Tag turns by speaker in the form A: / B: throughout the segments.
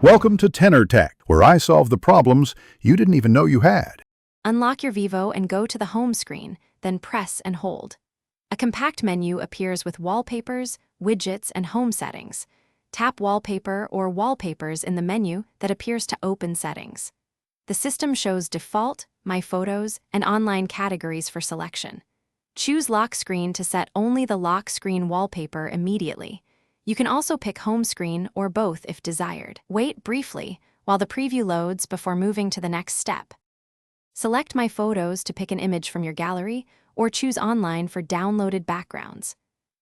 A: Welcome to Tenor Tech, where I solve the problems you didn't even know you had.
B: Unlock your Vivo and go to the home screen, then press and hold. A compact menu appears with wallpapers, widgets, and home settings. Tap Wallpaper or Wallpapers in the menu that appears to open settings. The system shows default, My Photos, and online categories for selection. Choose Lock Screen to set only the lock screen wallpaper immediately. You can also pick home screen or both if desired. Wait briefly while the preview loads before moving to the next step. Select My Photos to pick an image from your gallery or choose online for downloaded backgrounds.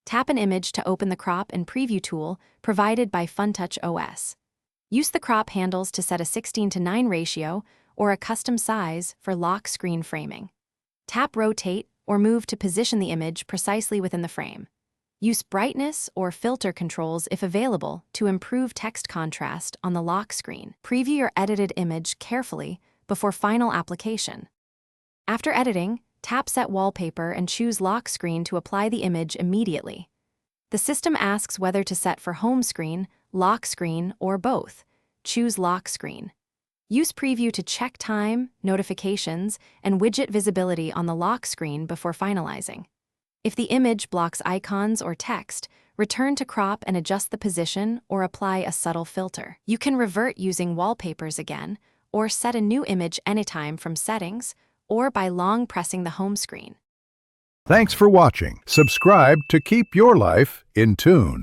B: Tap an image to open the crop and preview tool provided by FunTouch OS. Use the crop handles to set a 16:9 ratio or a custom size for lock screen framing. Tap Rotate or move to position the image precisely within the frame. Use brightness or filter controls if available to improve text contrast on the lock screen. Preview your edited image carefully before final application. After editing, tap Set Wallpaper and choose Lock Screen to apply the image immediately. The system asks whether to set for home screen, lock screen, or both. Choose Lock Screen. Use Preview to check time, notifications, and widget visibility on the lock screen before finalizing. If the image blocks icons or text, return to crop and adjust the position or apply a subtle filter. You can revert using wallpapers again, or set a new image anytime from settings, or by long pressing the home screen.
A: Thanks for watching. Subscribe to keep your life in tune.